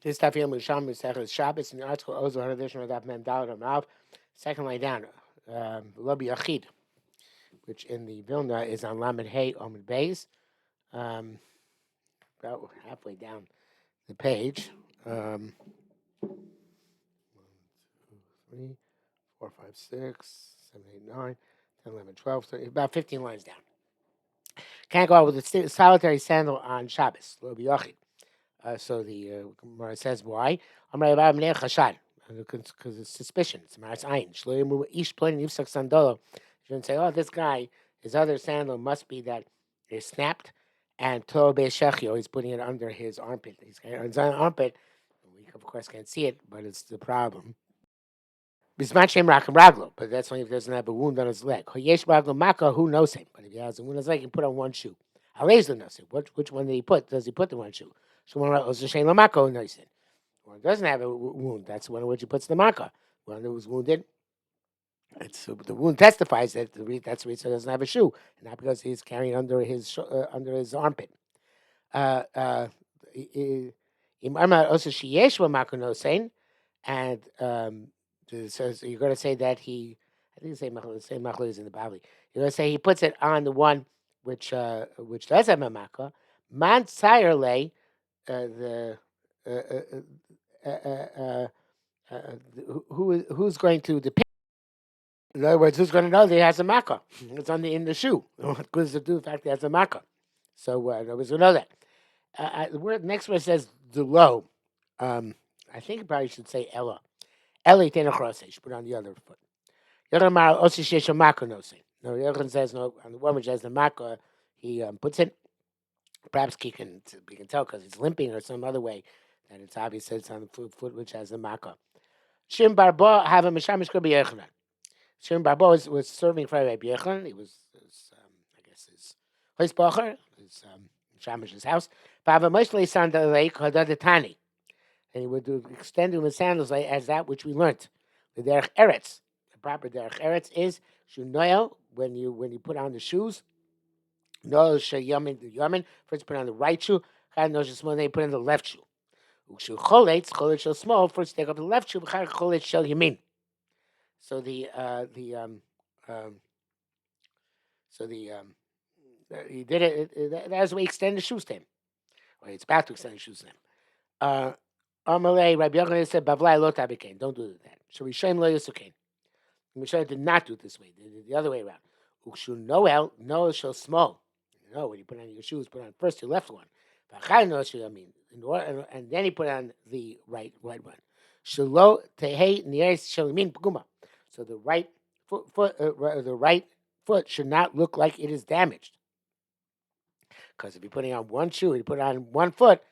This stuff here, Yerushalmi Shabbos, in the article, Ozo Haradishon Radaf Mem Dalad Amav, second line down, Lobi Yachid, which in the Vilna is on Lamed Hey Omid Beis, about halfway down the page. 1, 2, 3, 4, 5, 6, 7, 8, 9, 10, 11, 12, 13, about 15 lines down. Can't go out with a solitary sandal on Shabbos, Lobi Yachid. So the Gemara says why? Because it's suspicion. It's maras ayin. Ish playing yifsak sandalo. You shouldn't say, "Oh, this guy, his other sandal must be that it snapped." And tobe shechio, he's putting it under his armpit. He's got his armpit. We of course can't see it, but it's the problem. Bismat shem rakam raglo, but that's only if he doesn't have a wound on his leg. Hoyesh raglo maka, who knows him? But if he has a wound on his leg, he can put on one shoe. Alezlo knows him. Which one did he put? Does he put the one shoe? So one Lamako knows it. One doesn't have a wound. That's one in which he puts the maka. One that was wounded. The wound testifies that that's the reason he doesn't have a shoe, not because he's carrying under his armpit. And so you're going to say that he. I think the same machlok is in the Bavli. You're going to say he puts it on the one which does have a maka. Man tzayerle, who's going to depict? In other words, who's going to know that he has a makkah? It's in the shoe. What good does it do the fact that he has a makkah? So nobody's going to know that. The next word says the low. I think it probably should say Ella. Ella tenachrose. Should put it on the other foot. Yoramar osishesh makkah no say. No, Yochanan says no. On the one which has the makkah, he puts it. Perhaps we can tell because he's limping or some other way that it's obvious that it's on the foot which has the makkah. Shim Barba have a mishamish Rabbi Yochanan. Shim Barba was serving for Rabbi Yochanan. He was I guess his hoisbacher, his mishamish house. Bava mostly sandalei kadadatani, and he would extend him his sandals as that which we learnt. The derech eretz, the proper derech eretz is shunoel when you put on the shoes. No shayamin the yamin. First put on the right shoe. Chad no small. Then you put on the left shoe. Ukshu choletz shall small. First take off the left shoe. Chad choletz shall yamin. So he did it. That's the way he extended the shoes to him. Or it's about to extend the shoes to him. Amalei Rabbi Yochanan said Bavlai lo tabikain. Don't do that. So Rishaim lo yisukain. Rishaim did not do it this way. They did it the other way around. Ukshu noel shall small. When you put on your shoes, put on first your left one. And then he put on the right one. Shelo tehei nieres shalimin puguma. So the right foot should not look like it is damaged. Because if you're putting on one shoe, you put on one foot,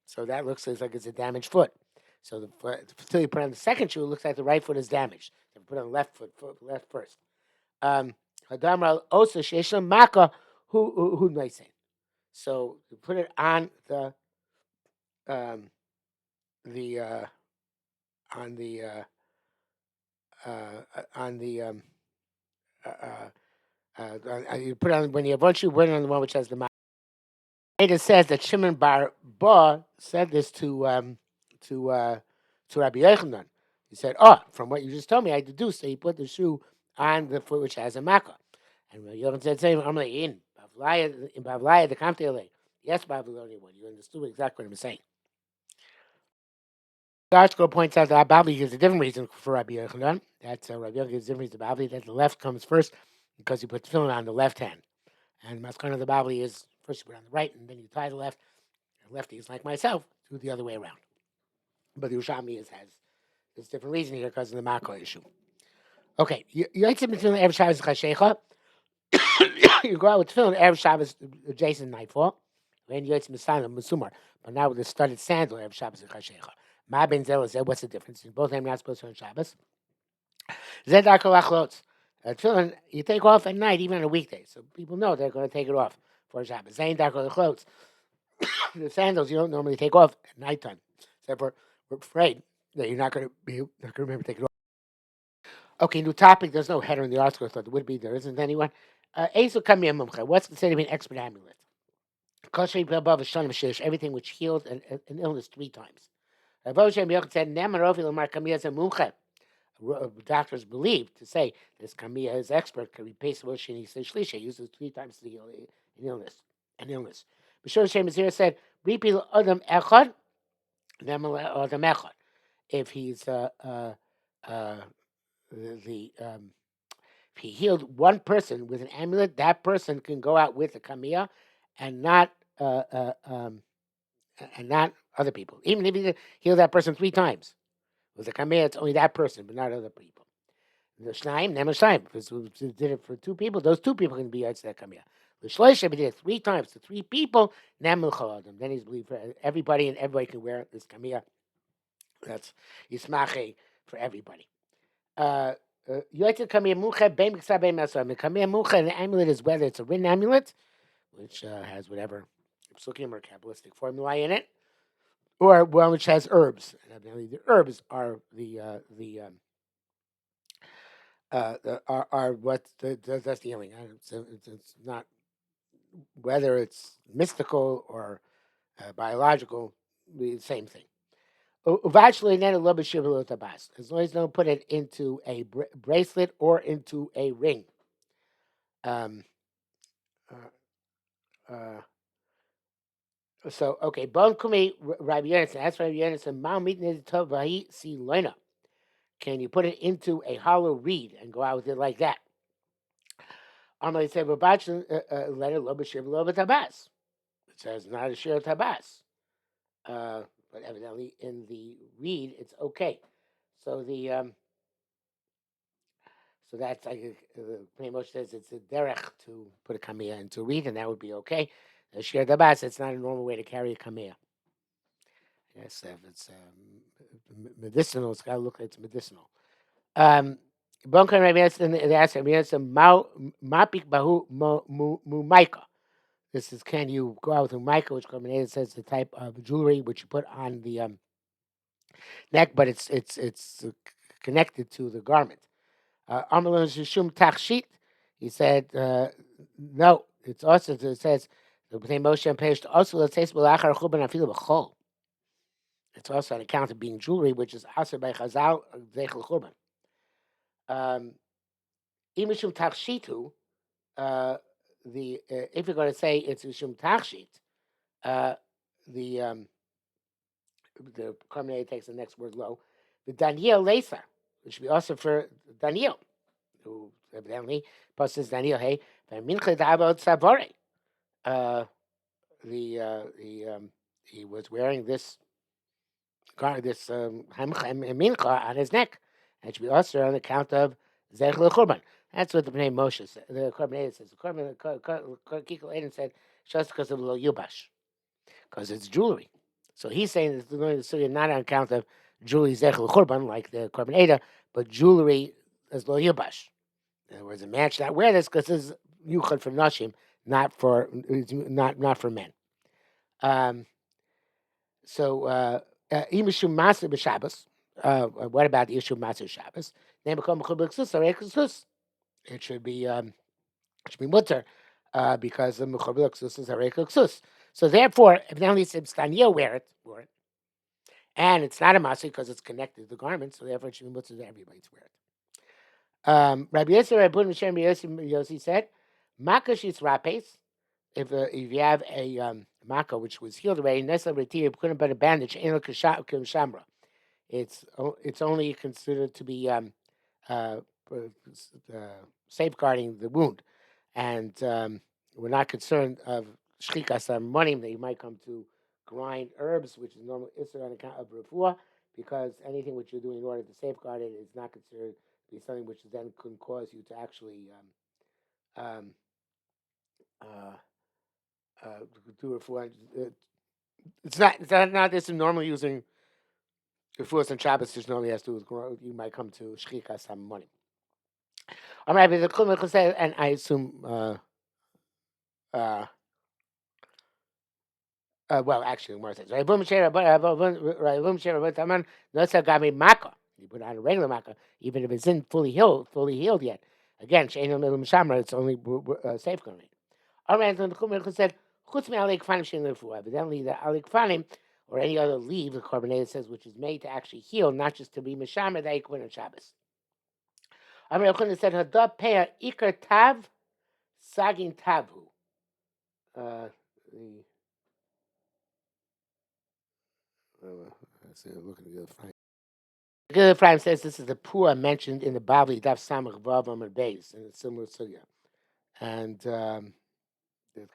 so that looks like it's a damaged foot. So until you put on the second shoe, it looks like the right foot is damaged. So you put on the left left first. Hadamra osa sheisham maka. Who do I say? So you put it on the you put on when you have one shoe, put it on the one which has the mouth. It says that Shimon Bar Ba said this to Rabbi Yochanan. He said, "Oh, from what you just told me, I deduced that he put the shoe on the foot which has a makkah." And Rabbi Yochanan said, "Same. I'm like in Bavlaya the Kamtele." Yes, Babylonian one. You understood exactly what I'm saying. The article points out that Babli gives a different reason for Rabbi Yochanan. That's Rabbi Yochanan gives a different reason to Babli, that the left comes first because you put tefillin on the left hand. And Maskana of the Babli is first you put on the right and then you tie the left. And lefty is like myself, do the other way around. But the Yerushalmi has this different reason here because of the Mako issue. Okay, you tefillin Erev Shabbos Chashecha. You go out with tefillin Erev Shabbos adjacent nightfall. And you Musumar. But now with the studded sandal Erev Shabbos Chashecha. Ma ben Zela said, what's the difference? Both of them are not supposed to on Shabbos. Zedar kolachlotz. Tefillin you take off at night, even on a weekday. So people know they're going to take it off for Shabbos. Zayin dar kolachlotz. The sandals you don't normally take off at nighttime. Except we're afraid that you're not going to remember to take it off. Okay, new topic. There's no header in the article. I thought there would be. There isn't anyone. What's considered to be an expert amulet? Everything which heals an illness 3 times. Rav Shem Yochid said, "Ne'emar Rofi l'mar Kamiya is a mumche." Doctors believe to say this Kamiya is expert. Can replace Shini Shlisha. Uses 3 times the an illness. B'shur Shem Azir said, "Ripil Adam Echad, Ne'emar Adam Echad." If he's the if he healed one person with an amulet, that person can go out with a Kamiya, and not uh, uh, um, and not other people. Even if he healed that person 3 times with a Kamiya, it's only that person, but not other people. The Shnaim, Nemer Shnaim. If he did it for 2 people, those 2 people can be Yotze Kamiya. The Shloisha, he did it 3 times to 3 people, Nemer Chaladim. Then he's believed for everybody, and everybody can wear this Kamiya. That's Yismache for everybody. Yotze Kamiya Mucha, Beim Ksa Beim Asar. The Kamiya Mucha, the amulet is whether it's a written amulet, which has whatever psukim or Kabbalistic formula in it, or one which has herbs. And evidently, the herbs are are what that's the healing. It's not whether it's mystical or biological, the same thing. Eventually, then a little bit shiva tabas. As long as you don't put it into a bracelet or into a ring. Um, uh, uh, so okay, bon kumi Rabbi Yonasan. That's Rabbi Yonasan. Ma mitnei tov vahi si loina. Can you put it into a hollow reed and go out with it like that? Amalei said, let it lo b'shiv lo b'tabas. It says not a shir tabas. But evidently in the reed, it's okay. So so that's like pretty much says it's a derech to put a kamea into a reed, and that would be okay. A shir tabas, it's not a normal way to carry a kamea. Yes, if it's medicinal, it's got to look like it's medicinal. Bonkan Rabbi Yosef, they asked Rabbi Yosef, Mapik Bahu Mumaika. This is, can you go out with Mumaika, which Korban says the type of jewelry which you put on the neck, but it's connected to the garment. Amalon Shishum Tachshit, he said, no, it's also, it says, Moshe and Perish, also, let's say, it's also on account of being jewelry, which is also by Chazal, Zeichel Churban. Imishum Tachshitu, if you're going to say it's Mishum Tachshit, the Carbonated takes the next word low. The Daniel Lesa, which should be also for Daniel, who evidently says Daniel, hey, Mincha Dabo Tzavore. He was wearing this mincha on his neck, and it should be also on account of Zech Churban. That's what the Bnei Moshe said. The Korban says. The Kikol Eden said just because of Lo Yubash, because it's jewelry. So he's saying that the Surya not on account of jewelry Zech Churban like the Korban Eda, but jewelry as Lo Yubash. In other words, a man should not wear this because it's Yuchad for Nashim, not for men. So Imishum Maser b'Shabbos. What about the issue of Maser Shabbos? It should be mutter because the Mechaber Ksus is Harei Ksus. So therefore, if not only since Daniel wear it, and it's not a Maser because it's connected to the garment, so therefore it should be mutter to everybody to wear it. Rabbi Yosef Rabbi Yossi said, Makashis rapes. If you have a maka which was healed already, couldn't put a bandage. It's only considered to be safeguarding the wound, and we're not concerned of shchikas money that you might come to grind herbs, which is normal issur on account of refuah, because anything which you're doing in order to safeguard it is not considered to be something which then can cause you to actually do refuah. It's not this normally using refuahs and Shabbos. Just normally has to do with growth. You might come to shchikas money. All right, but the Klum said, and I assume, well, actually, more says, you put on a regular makkah, even if it's in fully healed yet. Again, it's only safeguarding. All right, and the Klum said, evidently the alikfanim, or any other leaf, the carbonated says, which is made to actually heal, not just to be mishamer that you quit on Shabbos. Amir Yochanan said, "Hadab peah ikar tav sagin tavu." The let's see, looking at the Ephraim. The Ephraim says this is the pua mentioned in the Bavli Daf Samach Vav Amud Beis, and it's similar sugya. And the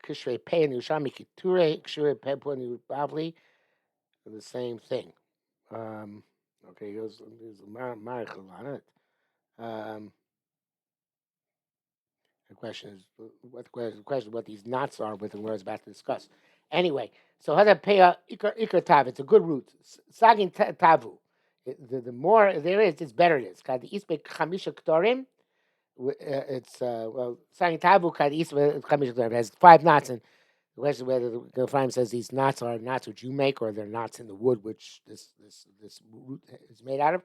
Kishrei Pei and Yerushalmi Kiture Kishrei Pei Pua and Bavli are the same thing. Okay, there's a miracle on it. The question is what these knots are with, and we're about to discuss. Anyway, so Hada Peah Ikar Tav, it's a good root. Sagin Tavu. The more there is, it's better it is. Kad Isbe Chamisha Ktorim, it's, well, Sagin Tavu, Kad Isbe Chamisha Ktorim, has 5 knots. And the question is whether the Ephraim says these knots are knots which you make, or they're knots in the wood which this root is made out of.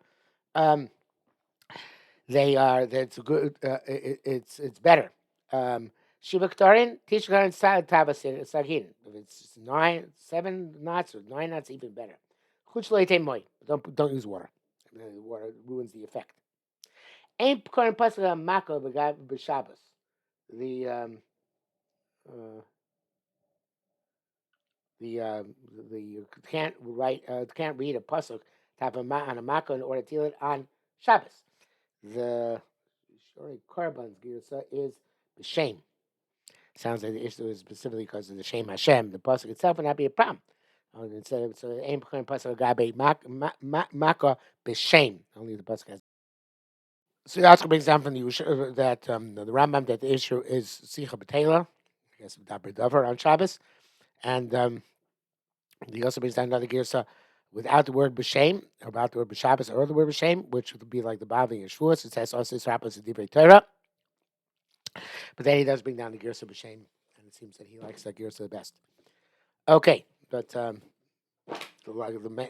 They are. That's good. It's better. Shiva Ktarin, Tishkarin Tavasir Sagin. If it's 7 knots or 9 knots, even better. Chuch moy. Don't use water. Water ruins the effect. Ain't Ktarin Pascha Mako b'Shabbos. The you can't read a pasuk on a mako in order to deal it on Shabbos. The Shori Korban's Girsa is the shame. Sounds like the issue is specifically because of the shame Hashem. The pasuk itself would not be a problem. Instead of so aim pasuk gabe maka b'shame. Only the pasuk has. So it also brings down from the that the Rambam that the issue is Sicha B'Tela, I guess Dabar Dover on Shabbos, and he also brings down another girsa without the word b'shem, about the word b'shabbos, or the word b'shem, which would be like the Bavli and Shavuos. It says also this happens in Divrei Torah. But then he does bring down the girsa b'shem, and it seems that he likes that girsa the best. Okay, but the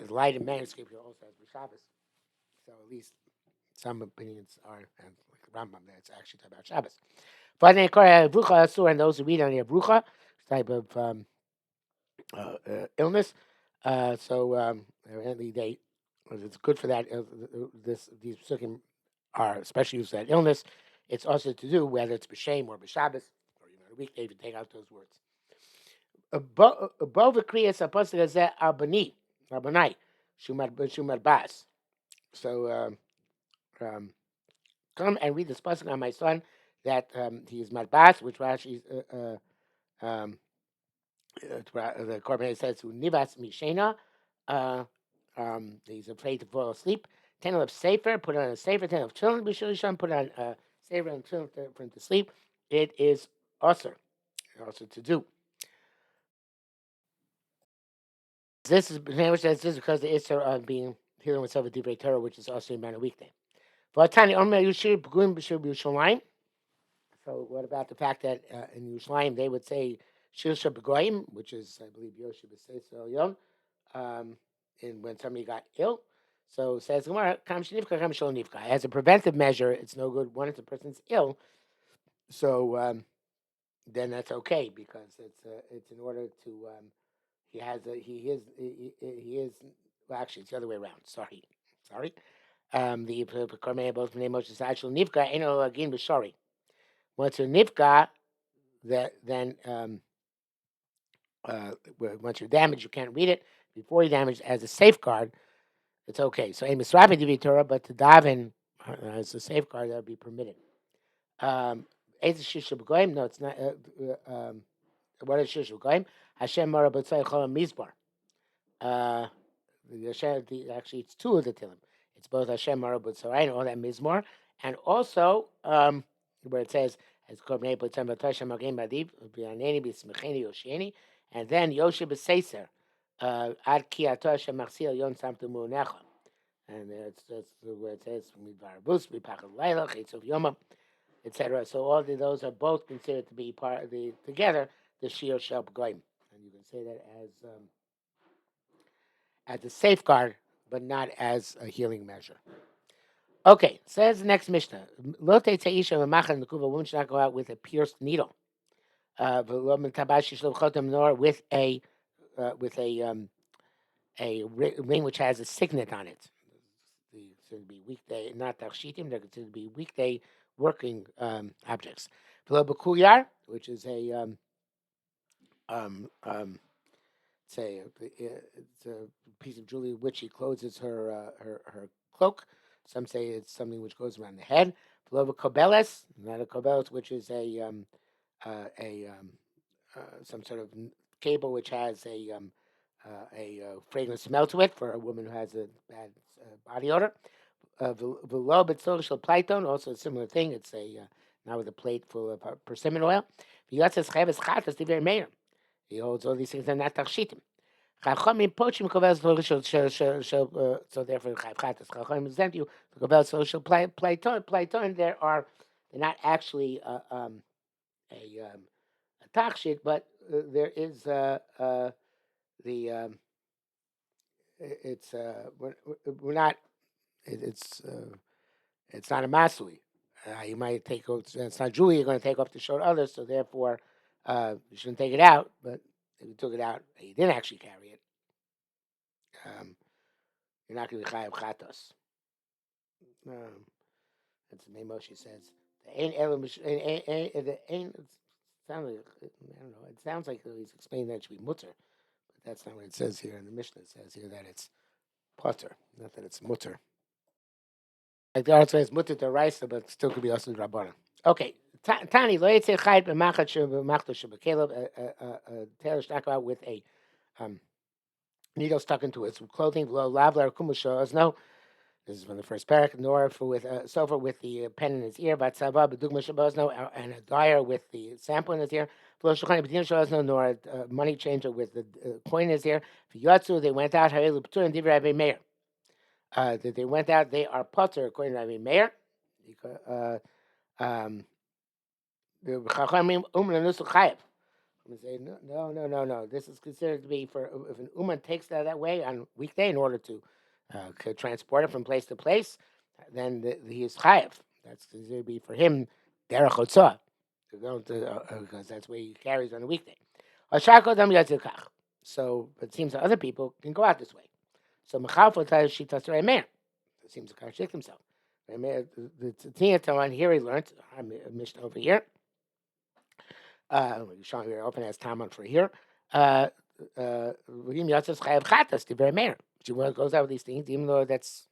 light in manuscript here also has b'shabbos, so at least some opinions are, and like the Rambam, that it's actually talking about Shabbos. But then brucha and those who read on the brucha type of illness. Evidently it's good for that. These psukim are especially used for that illness. It's also to do whether it's b'shem or b'shabbos or even a weekday. If you take out those words, above the kriyas apostle gazeh arbani shumar bas. So come and read this pasuk on my son that he is marbas, which Rashi the Korban says who nivas mishena. He's afraid to fall asleep. 10 of safer, put on a safer. 10 of children, put on a safer and children for him to sleep. It is also to do. This is because the Isser of being healing with self a Divrei Torah, which is also a weekday. So what about the fact that in Yerushalayim they would say Shir Begoyim, which is I believe Yoshua B'Seis Yon, and when somebody got ill. So it says as a preventive measure, it's no good when the person's ill. So then that's okay because it's in order to he is well, actually it's the other way around. Sorry. The Kormei both name Moshe Sachel Nivka Eno Agin B'Shori. Once you're Nivka, then once you're damaged, you can't read it. Before you're damaged, as a safeguard, it's okay. So aim is swapping to Torah, but to daven as a safeguard that would be permitted. No, it's not. What is Shishub Goyim? Hashem Mara B'Tzai Cholam Mizbar. Actually, it's 2 of the Tilim. It's both Hashem Mara B'Tzai and all that Mizmor, and also where it says as Korbanei B'Tzai B'Tashem Magim Badiv B'Yaneni B'Smecheni Yoshieni, and then Yoshe B'Seiser Ad Ki Ato Hashem Machsil Yon Samtu Mu'necha, and that's where it says Midvar B'Pachal Laila Chitzov Yoma, etc. So all of those are both considered to be part of together the Shir Shel Goyim, and you can say that as a safeguard, but not as a healing measure. Okay, says the next Mishnah. Lo tetzei isha v'machal nekuva. A woman should not go out with a pierced needle. Nor with a ring which has a signet on it. They considered to be weekday, not takshitim. They're considered to be weekday working objects. V'lo which is a um, um, say it's a piece of jewelry which she closes her cloak. Some say it's something which goes around the head. V'lo kobeles, not a kobeles, which is a some sort of cable which has a fragrant smell to it for a woman who has a bad body odor. Below social Platon, also a similar thing. It's a now with a plate full of persimmon oil. He holds all these things are not takshitim. Chachamim pochim kovel so therefore chayv chatas. Chachamim exempt you to kovel social Platon. They're not actually a takshit, but there is the it's we're not it's not a masui. You might take it's not jewelry you're going to take off to show to others, so therefore you shouldn't take it out. But if you took it out and you didn't actually carry it, um, you're not going to be chayav chatos. That's the name Moshe says. The ain't the ain't. It sounds like I don't know. It sounds like he's explaining that it should be mutter, but that's not what it says here in the Mishnah. It says here that it's potter, not that it's mutter. Like the article says mutter to raisa, but still could be also drabbana. Okay, Tani lo yitzei chayit b'machat b'machto shebekelov. Taylor stuck out with a um, needle stuck into his clothing. Lo lavlar kumusho. No, this is from the first parak. Nor for with sofa with the pen in his ear. Batzava b'dugma shabozno and a dyer with the sample in his ear. V'lo shulchan b'din shabozno nor a money changer with the coin in his ear. V'yatzu they went out. Harelu p'tur and divrei Rabbi Meir. That they went out. They are potter according to Rabbi Meir. Um, the chachamim umranusu chayev. I'm say no. This is considered to be for if an uman takes that way on weekday in order to transport it from place to place, then he is chayev. That's considered to be for him derech hotzah to go to because that's where he carries on a weekday. So it seems that other people can go out this way. So mechalfot shitas Meir. It seems to contradict himself. The Tziniya Taman here he learned our Mishnah over here. Showing we open as Talmud for here. She goes out with these things, even though that's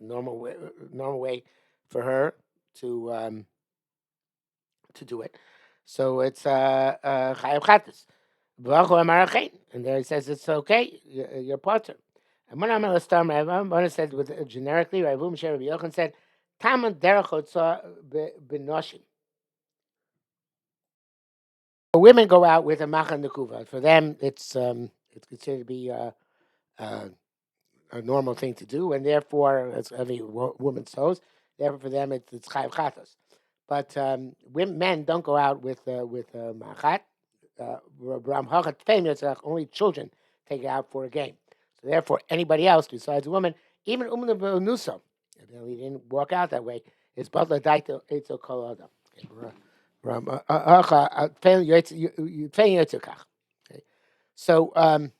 normal way for her to do it. So it's chayav chatas. And there he says it's okay. You're potter. And one said with generically, Ravum Sher Rabbi Yochanan said, "Talmud derech hotzah b'noshim." Women go out with a machan nekuva. For them, it's considered to be a normal thing to do, and therefore, as every woman knows, therefore for them it's chayav chatos. But men don't go out with machat. Only children take it out for a game. So therefore, anybody else besides a woman, even nuso, if he didn't walk out that way, is butler daito etzo kol adam. So, and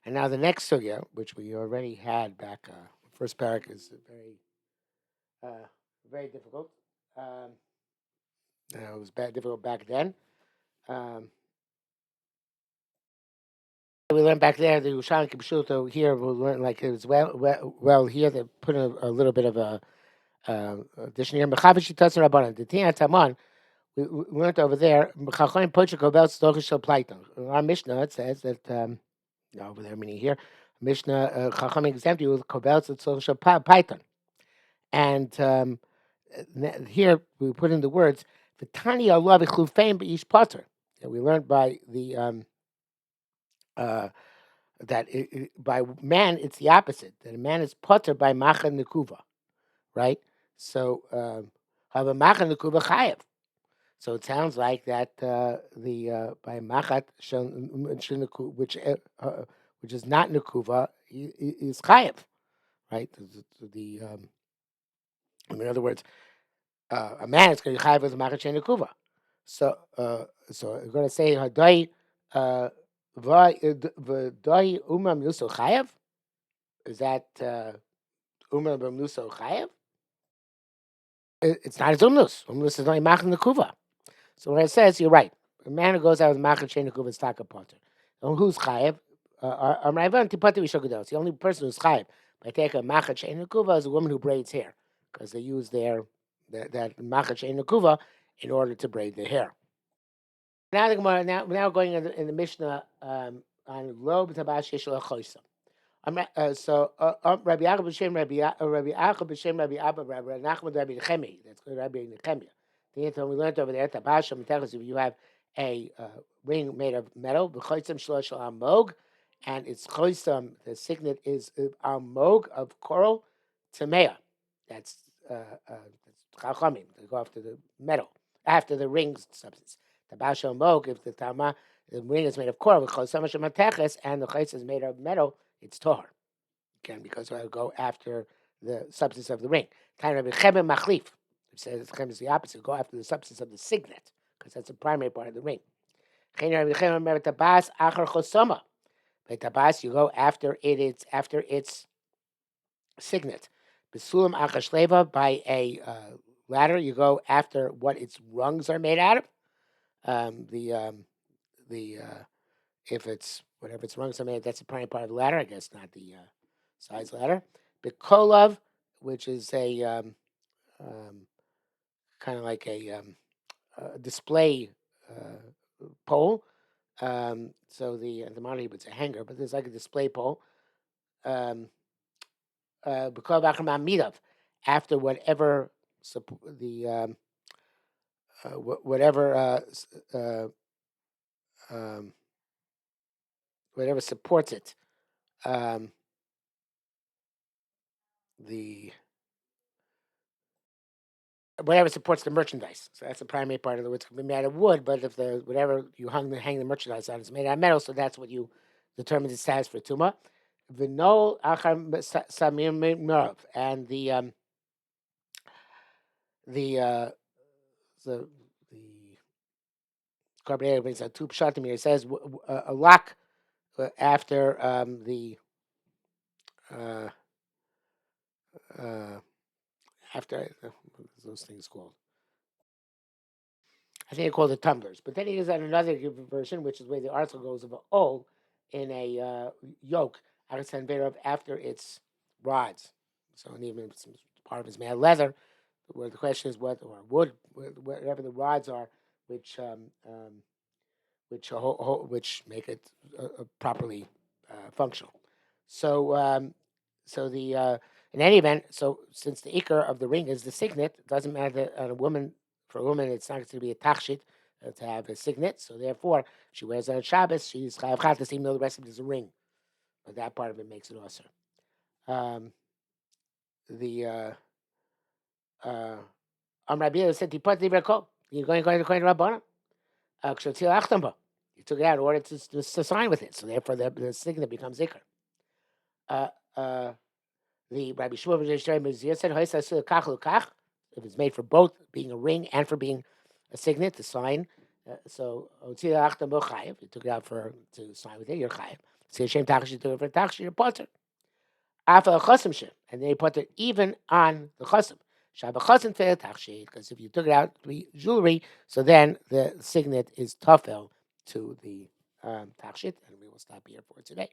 now the next sugya, which we already had back, first parak is very difficult. It was difficult back then. We learned back there the Yerushalmi Shabbos. Here we learn like it was well here they put a little bit of a addition here. The Tina Taman we learned over there. Our Mishnah it says that over there meaning here Mishnah Chacham exempt you with Kobel's Python, and here we put in the words V'tani Allah v'chlufein b'ish potter. We learned by the that by man it's the opposite. That a man is potter by macha nekuva, right? So have a macha nekuva chayev. So it sounds like that the by machat which is not nekuva is chayev, right? In other words, a man is going to be chayev with machat nekuva. So we're going to say hadai V'dai umam nuso chayev? Is that umam nuso chayev? It's not his umnus. Umnus is not machin the kuva. So when it says, you're right. A man who goes out with machin shein kuva is taka potter. And who's chayev? Amrayvan tipati vishogadol. It's the only person who's chayev by taking a machin shein kuva is a woman who braids hair because they use that machin shein kuva in order to braid their hair. Now the Gemara, now going in the Mishnah on lo b'tabash yeshul achoisam. Rabbi Yaakov b'shem Rabbi Yaakov b'shem Rabbi Abba Rabbi Nachman Rabbi Nechemi. That's good, Rabbi Nechemia. The answer we learned over there, tabash tells you have a ring made of metal, b'choisam shlosh amog, and its choisam, the signet is amog of coral tamea. That's chachamim. They go after the metal, after the ring's substance. Tabash amog, if the ring is made of coral, and the chais is made of metal, it's tahar. Again, because I go after the substance of the ring. Kind of a chebe machlif. It says chem is the opposite. Go after the substance of the signet, because that's the primary part of the ring. Tabas achar chosama. By tabas, you go after after its signet. Besulam achar shleva, by a ladder, you go after what its rungs are made out of. If it's whatever its rungs are made, that's the primary part of the ladder. I guess not the size ladder. Bikolov, which is a kind of like a display pole. So the monitor, it's a hanger, but there's like a display pole. Bikolov achar ma'amidav, after whatever whatever supports it. Whatever supports the merchandise. So that's the primary part of the wood. It's going to be made out of wood, but if whatever you hang the merchandise on is made out of metal, so that's what you determine its status for tuma. V'nol achar samir merav, and the carbonated brings out two pshatim here. It says a lock after after those things called. I think they call it tumblers. But then he gives out another version, which is where the article goes of an O in a yoke after its rods. So even part of it's made of leather, where the question is what, or wood, whatever the rods are, which make it properly functional. So in any event, so since the ikar of the ring is the signet, it doesn't matter that for a woman it's not going to be a tachshit to have a signet. So therefore, she wears it on Shabbos. She's chayav chatas, even though the rest of it is a ring, but that part of it makes it also. Rabbi said, "You're going to Rabbana." You took it out in order to sign with it, so therefore the signet becomes ikar. The Rabbi Shmuel said, if it's made for both being a ring and for being a signet, to sign. So you took it out to sign with it, you're chayiv. So you took it for tachshit, you're potter. After a chasim shit, and then you put it even on the chasim. Because if you took it out to be jewelry, so then the signet is tafel to the tachshit, and we will stop here for today.